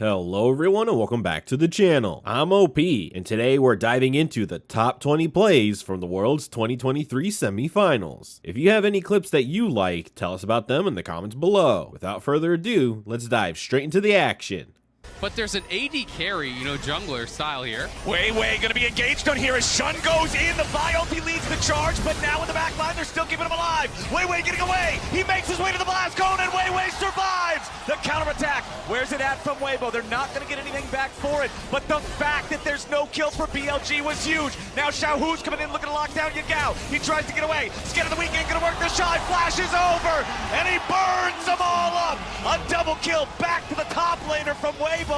Hello everyone and welcome back to the channel. I'm OP and today we're diving into the top 20 plays from the World's 2023 semifinals. If you have any clips that you like, tell us about them in the comments below. Without further ado, let's dive straight into the action. But there's an AD carry, jungler style here. Wei gonna be engaged on here as Shun goes in. The Vi ulti leads the charge, but now in the back line, they're still keeping him alive. Wei getting away. He makes his way to the blast cone, and Wei survives the counterattack. Where's it at from Weibo? They're not gonna get anything back for it, but the fact that there's no kills for BLG was huge. Now Xiaohu's coming in looking to lock down Yagao. He tries to get away. Skin of the week ain't gonna work. The Shy flashes over, and he burns them all up. A double kill back to the top laner from Weibo.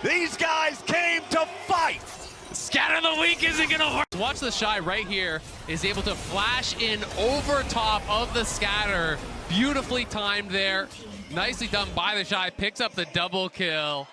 These guys came to fight. Scatter the weak isn't gonna hurt. Watch the Shy right here is able to flash in over top of the scatter. Beautifully timed there. Nicely done by the Shy. Picks up the double kill.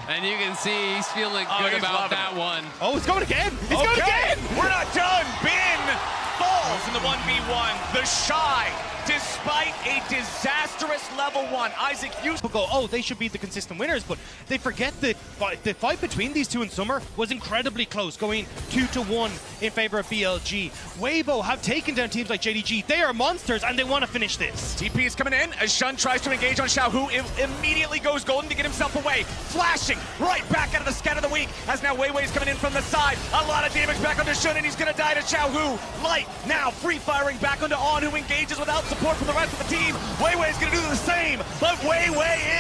And you can see he's feeling good about that one. Oh, it's going again. It's going again. We're not done. Bin falls in the 1v1. The Shy, despite a disastrous level 1, Isaac used People go, oh, they should be the consistent winners, but they forget that the fight between these two in summer was incredibly close, going 2-1 in favor of BLG. Weibo have taken down teams like JDG. They are monsters, and they want to finish this. TP is coming in as Shun tries to engage on Xiaohu. Immediately goes golden to get himself away. Flashing right back out of the scatter of the week as now Wei is coming in from the side. A lot of damage back onto Shun, and he's going to die to Xiaohu. Light now free firing back onto On, who engages without support from the rest of the team. Wei is going to do the same, but Wei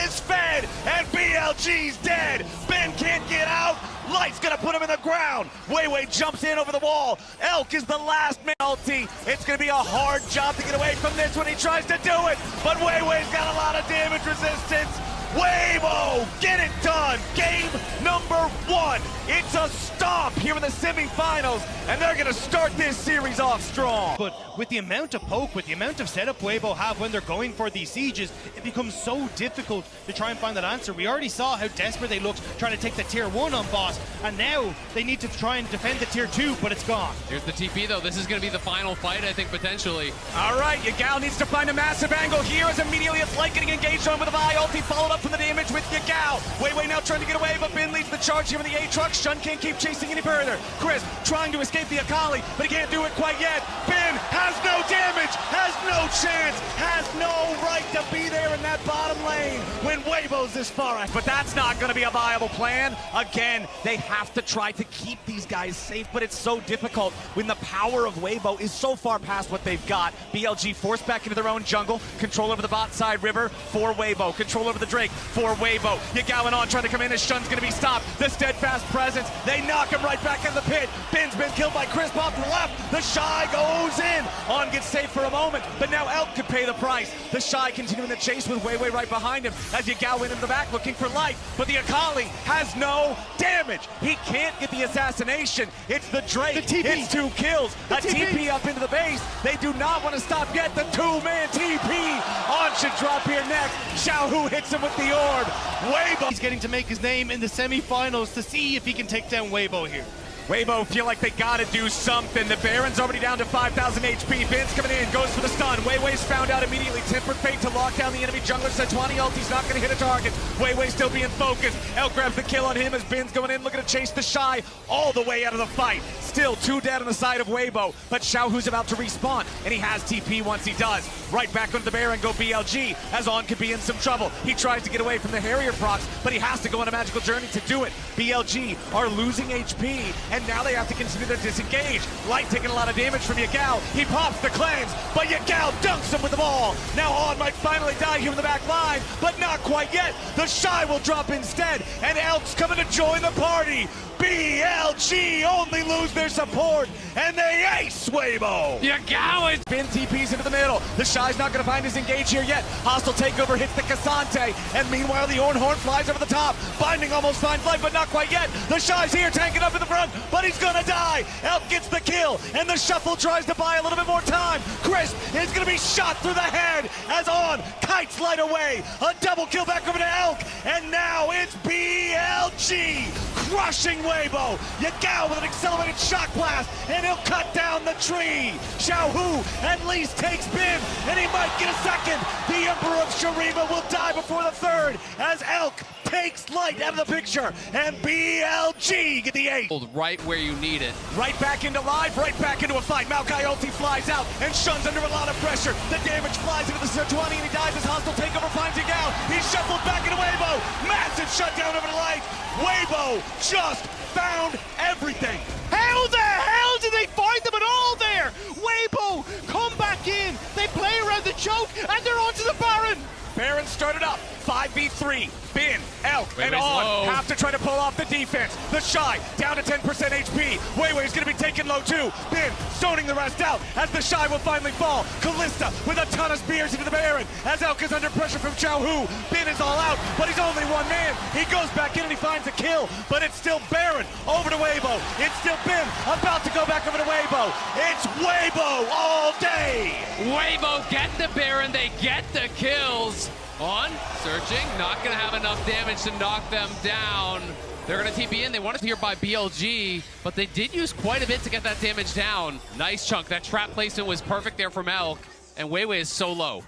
is fed, and BLG's dead. Ben can't get out. Light's going to put him in the ground. Wei jumps in over the wall. Elk is the last man ulti. It's going to be a hard job to get away from this when he tries to do it, but Wei's got a lot of damage resistance. Weibo, get it done. Game number 1. It's a stomp here in the semifinals, and they're going to start this series off strong. But with the amount of poke, with the amount of setup Weibo have when they're going for these sieges, it becomes so difficult to try and find that answer. We already saw how desperate they looked trying to take the tier 1 on boss, and now they need to try and defend the tier 2, but it's gone. Here's the TP though. This is going to be the final fight, I think, potentially. All right, Yagao needs to find a massive angle here as immediately it's Light getting engaged on with a Vi ulti, followed up from the damage with Yagao. Wei now trying to get away, but Ben leads the charge here in the A-Truck. Shun can't keep chasing any further. Chris trying to escape the Akali, but he can't do it quite yet. Ben has no damage, has no chance, has no right to be there in that bottom lane when Weibo's this far out. But that's not going to be a viable plan. Again, they have to try to keep these guys safe, but it's so difficult when the power of Weibo is so far past what they've got. BLG forced back into their own jungle, control over the bot side river for Weibo, control over the Drake for Weibo. Yagao and On trying to come in as Shun's going to be stopped. The steadfast presence, they knock him right back in the pit. Ben's been killed by Crisp off to the left. The Shy goes in. On gets safe for a moment, but now Elk could pay the price. The Shy continuing the chase with Wei right behind him as Yagao went in the back looking for Light, but the Akali has no damage. He can't get the assassination. It's the Drake. The TP. It's 2 kills. A TP up into the base. They do not want to stop yet. The 2-man TP. On should drop here next. Xiaohu hits him with the orb. Weibo. He's getting to make his name in the semifinals to see if he can take down Weibo here. Weibo feel like they gotta do something. The Baron's already down to 5,000 HP. Ben's coming in, goes for the stun. Wei's found out immediately. Tempered Fate to lock down the enemy jungler. Sejuani ulti's not gonna hit a target. Wei still being focused. Elk grabs the kill on him as Ben's going in, looking to chase the Shy all the way out of the fight. Still 2 dead on the side of Weibo, but Xiaohu's about to respawn, and he has TP once he does. Right back onto the Baron go BLG, as On could be in some trouble. He tries to get away from the Harrier procs, but he has to go on a magical journey to do it. BLG are losing HP, and now they have to continue to disengage. Light taking a lot of damage from Yagao. He pops the cleanse, but Yagao dunks him with the ball. Now On might finally die here in the back line, but not quite yet. The Shy will drop instead, and Elk's coming to join the party. BLG only lose their support, and they ace Weibo. Yagao is... Ben TP's into the middle. The Shy's not going to find his engage here yet. Hostile takeover hits the Cassante, and meanwhile the Ornhorn flies over the top. Binding almost finds life, but not quite yet. The Shy's here tanking up in the front, but he's going to die. Elk gets the kill, and the Shuffle tries to buy a little bit more time. Crisp is going to be shot through the head as On kites Light away. A double kill back over to Elk, and now it's BLG crushing Weibo. Yagao with an accelerated shock blast, and he'll cut down the tree. Xiaohu at least takes Ben, and he might get a second. The Emperor of Shurima will die before the third as Elk takes Light out of the picture, and BLG get the 8. Right where you need it. Right back into live, right back into a fight. Maokai ulti flies out, and Shun's under a lot of pressure. The damage flies into the Sejuani, and he dies as hostile takeover finds Yagao. He's shuffled back into Weibo. Massive shutdown over the Light. Weibo just found everything. How the hell did they find them at all there? Weibo, come back in. They play around the choke, and they're onto the Baron. Baron started up, 5v3. Bin, Elk, and On have to try to pull off the defense. The Shy down to 10% HP. Weiwei's gonna be taken low too. Bin stoning the rest out as the Shy will finally fall. Kalista with a ton of spears into the Baron as Elk is under pressure from Xiaohu. Bin is all out, but he's only one man. He goes back in and he finds a kill, but it's still Baron over to Weibo. It's still Bin about to go back over to Weibo. It's Weibo all day. Weibo get the Baron, they get the kills. On, searching, not gonna have enough damage to knock them down. They're gonna TP in, they wanted to here by BLG, but they did use quite a bit to get that damage down. Nice chunk, that trap placement was perfect there from Elk, and Weiwei is so low.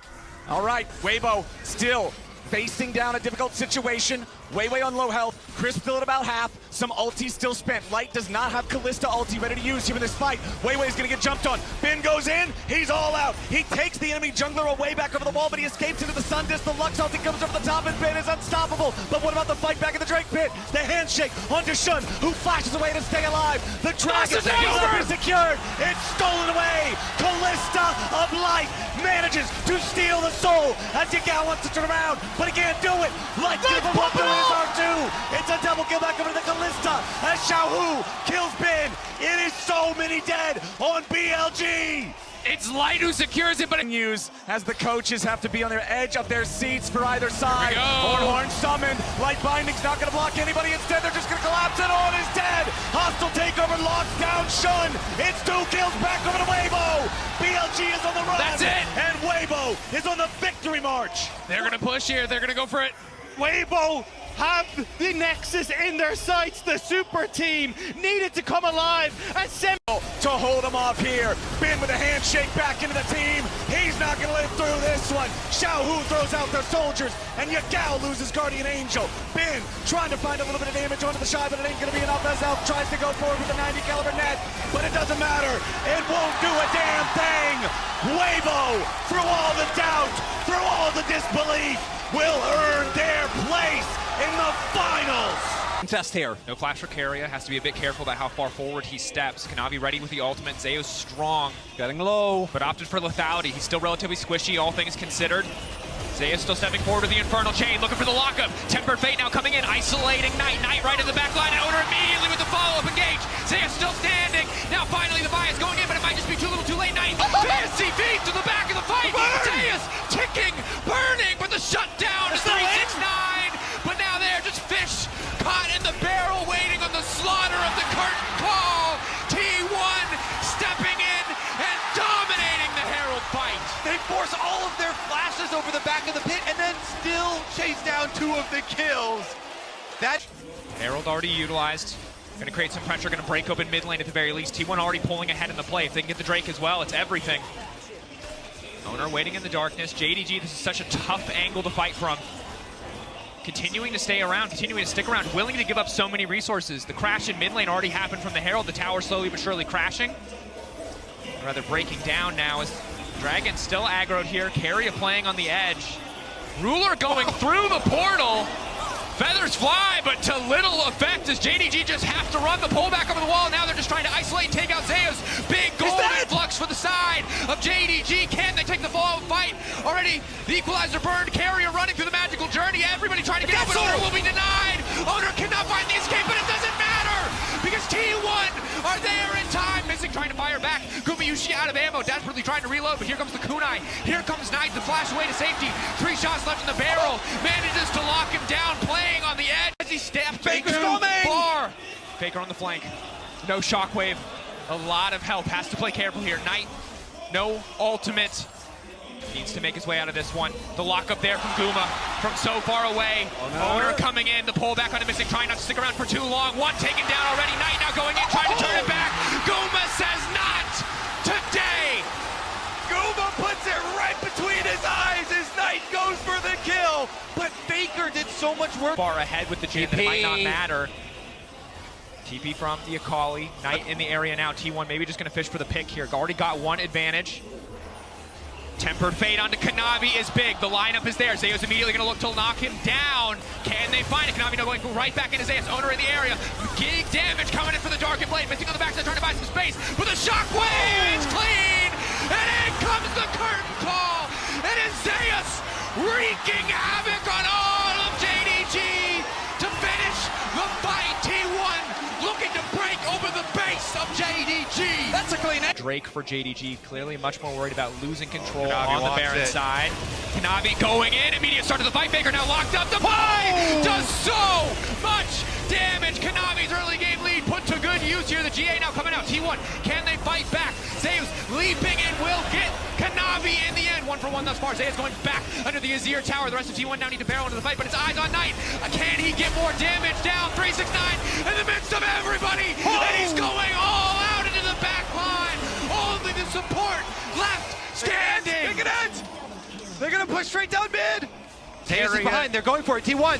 All right, Weibo still facing down a difficult situation. Weiwei on low health, Chris still at about half, some ulti still spent. Light does not have Kalista ulti ready to use here in this fight. Weiwei's gonna get jumped on. Bin goes in, he's all out. He takes the enemy jungler away back over the wall, but he escapes into the sun disc. The Lux ulti comes over the top, and Bin is unstoppable. But what about the fight back in the Drake pit? The handshake onto Shun, who flashes away to stay alive. The dragon is secured. It's stolen away. Kalista of Light manages to steal the soul as Yagao wants to turn around, but he can't do it. Light's gonna go up to his R2. It's a double kill back over to the Kalista as Xiaohu kills Bin. It is so many dead on BLG. It's Light who secures it, but Use as the coaches have to be on their edge of their seats for either side. Horn summoned. Light binding's not gonna block anybody. Instead, they're just gonna collapse, and On is dead. Hostile takeover locks down Shun. It's 2 kills back over to Weibo. BLG is on the run. That's it. And Weibo is on the victory march. they're gonna push here, they're gonna go for it. Weibo have the Nexus in their sights. The super team needed to come alive, and to hold him off here. Bin with a handshake back into the team. He's not going to live through this one. Xiaohu throws out their soldiers, and Yagao loses Guardian Angel. Bin trying to find a little bit of damage onto the Shy, but it ain't going to be enough as Elf tries to go forward with a 90 caliber net, but it doesn't matter. It won't do a damn thing. Weibo, through all the doubt, through all the disbelief, will earn their place in the finals. Contest here. No flash for Keria. Has to be a bit careful about how far forward he steps. Kanavi ready with the ultimate. Zeo's strong. Getting low. But opted for lethality. He's still relatively squishy, all things considered. Zeus still stepping forward with the Infernal Chain, looking for the lockup. Tempered Fate now coming in, isolating Knight. Knight right in the back line. Owner immediately with the follow-up engage. Zeus still standing. Now finally the bias going in, but it might just be too little too late. Knight. Fancy feet to the back of the fight. Zeus ticking, burning, but the shutdown is 369. But now they're just fish caught in the barrel, waiting on the slaughter of the curtain call. T1 stepping in and dominating the Herald fight. They force all of their flashes over the back of the pit and then still chase down 2 of the kills. That Herald already utilized. Gonna create some pressure, gonna break open mid lane at the very least. T1 already pulling ahead in the play. If they can get the Drake as well, it's everything. Owner waiting in the darkness. JDG, this is such a tough angle to fight from. Continuing to stay around, continuing to stick around, willing to give up so many resources. The crash in mid lane already happened from the Herald. The tower slowly but surely crashing. Or rather breaking down now as Dragon still aggroed here. Keria playing on the edge. Ruler going through the portal. Feathers fly, but to little effect as JDG just have to run the pullback over the wall. Now they're just trying to isolate and take out Zeus. Big gold influx for the side of JDG. Can they take the fall fight? Already the equalizer burned. Keria running through the magical journey. Everybody trying to get out, but Owner will be denied. Owner cannot find the escape, but it doesn't matter because T1 are there in time. Missing, trying to fire back. Gumayushi out of ammo, desperately trying to reload, but here comes the kunai. Here comes Knight, the flash away to safety. 3 shots left in the barrel. Manages to lock him down, playing on the edge as he steps Faker's coming! Far. Faker on the flank. No shockwave. A lot of help. Has to play careful here. Knight, no ultimate. Needs to make his way out of this one. The lockup there from Guma from so far away. Owner coming in. The pullback on the Mystic, trying not to stick around for too long. One taken down already. Knight now going in, trying to turn it back. Guma says not today. Guma puts it right between his eyes as Knight goes for the kill, but Faker Faker did so much work. Far ahead with the Jin that it might not matter. TP from the Akali. Knight in the area now. T1 maybe just going to fish for the pick here. Already got one advantage. Tempered Fate onto Kanavi is big. The lineup is there. Zeus immediately going to look to knock him down. Can they find it? Kanavi now going right back into Zeus. Owner in the area. Getting damage coming in for the Darkened Blade. Missing on the backside, trying to buy some space. With a shockwave, it's clean! And in comes the curtain call! And it's Zeus wreaking havoc on all of JDG to finish the fight. T1 looking to break over the base of JDG. That's a clean edge. Drake for JDG, clearly much more worried about losing control Kanavi on the Baron side. Kanavi going in, immediate start of the fight. Faker now locked up. The play does so much damage. Kanavi's early game lead put to good use here. The GA now coming out. T1, can they fight back? Zeus leaping and will get Kanavi in the end. 1-for-1 thus far. Zeus going back under the Azir tower. The rest of T1 now need to barrel into the fight, but it's eyes on Knight. Can he get more damage down? 369 in the midst of everybody. And he's going all out into the back line. Only the support left standing. Look at it! They're gonna push straight down mid. Zeus is behind. They're going for it. T1.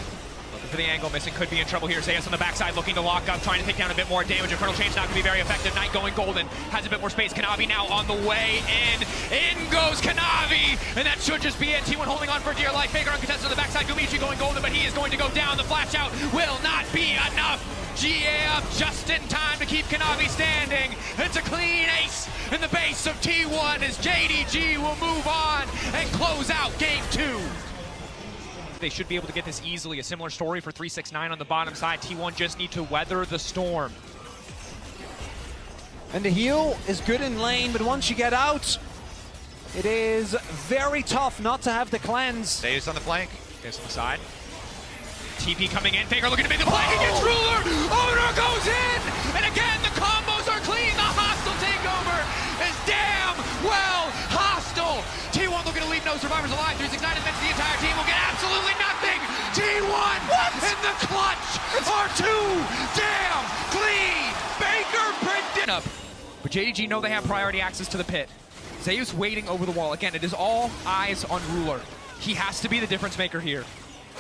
Looking for the angle, missing, could be in trouble here. Zeus on the backside looking to lock up, trying to take down a bit more damage. Infernal Chain's not going to be very effective. Knight going golden, has a bit more space. Kanavi now on the way in. In goes Kanavi, and that should just be it. T1 holding on for dear life. Faker uncontested on the backside. Gumichi going golden, but he is going to go down. The flash out will not be enough. GA up just in time to keep Kanavi standing. It's a clean ace in the base of T1 as JDG will move on and close out game 2. They should be able to get this easily. A similar story for 369 on the bottom side. T1 just need to weather the storm. And the heal is good in lane, but once you get out, it is very tough not to have the cleanse. Zeus on the flank. Zeus on the side. TP coming in. Faker looking to make the play against Ruler. Owner goes in. And again, the combos are clean. The hostile takeover is damn well hostile. T1 looking to leave no survivors alive. 369 admits the entire team will get absolutely nothing. T1 in the clutch are too damn clean. Baker predict. But JDG know they have priority access to the pit. Zeus waiting over the wall. Again, it is all eyes on Ruler. He has to be the difference maker here.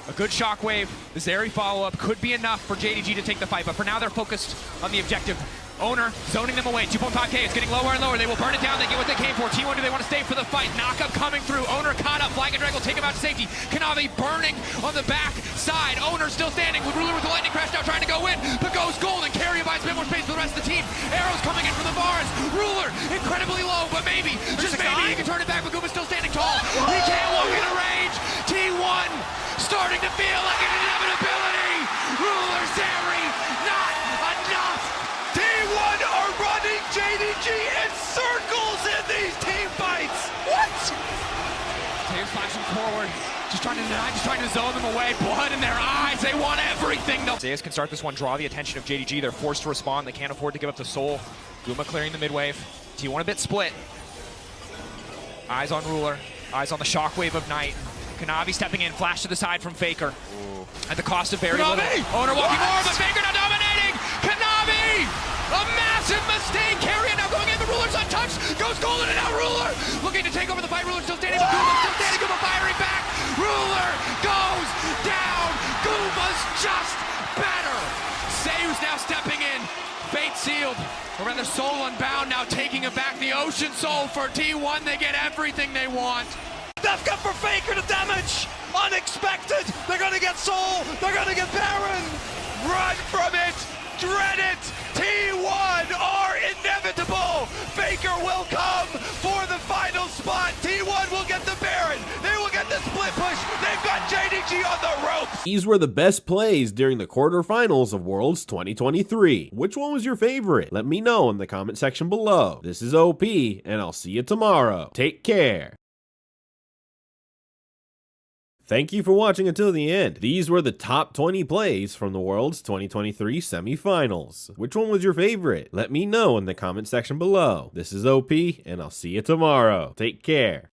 A good shockwave, the Zeri follow-up could be enough for JDG to take the fight, but for now they're focused on the objective. Owner zoning them away. 2.5K is getting lower and lower. They will burn it down. They get what they came for. T1, do they want to stay for the fight? Knockup coming through. Owner caught up. Flag and Drag will take him out to safety. Kanavi burning on the back side. Owner still standing with Ruler with the lightning crash now trying to go in, but goes golden. Carrier buys a bit more space for the rest of the team. Arrows coming in from the bars. Ruler incredibly low, but maybe, just maybe, he can turn it back. But Guma's still standing tall. He can't walk into range. T1 starting to feel like an inevitability. Ruler, Zeri, not enough. T1 are running JDG in circles in these team fights. What? Zeus flashing forward, just trying to deny, just trying to zone them away. Blood in their eyes. They want everything. Zeus can start this one, draw the attention of JDG. They're forced to respond. They can't afford to give up the soul. Guma clearing the mid wave. T1 a bit split. Eyes on Ruler. Eyes on the shockwave of Knight. Kanavi stepping in, flash to the side from Faker. At the cost of very little. Owner walking more, but Faker now dominating! Kanavi! A massive mistake! Carrier now going in, the Ruler's untouched! Goes golden and now Ruler! Looking to take over the fight, Ruler still standing, but Guma still standing, Guma firing back! Ruler goes down! Guma's just better! Zeus now stepping in. Fate sealed, or rather soul unbound, now taking it back. The Ocean Soul for T1, they get everything they want. Death Cup for Faker to damage! Unexpected! They're gonna get Soul! They're gonna get Baron! Run from it! Dread it! T1 are inevitable! Faker will come for the final spot! T1 will get the Baron! They will get the split push! They've got JDG on the ropes! These were the best plays during the quarterfinals of Worlds 2023. Which one was your favorite? Let me know in the comment section below. This is OP, and I'll see you tomorrow. Take care. Thank you for watching until the end. These were the top 20 plays from the Worlds 2023 semifinals. Which one was your favorite? Let me know in the comment section below. This is OP, and I'll see you tomorrow. Take care.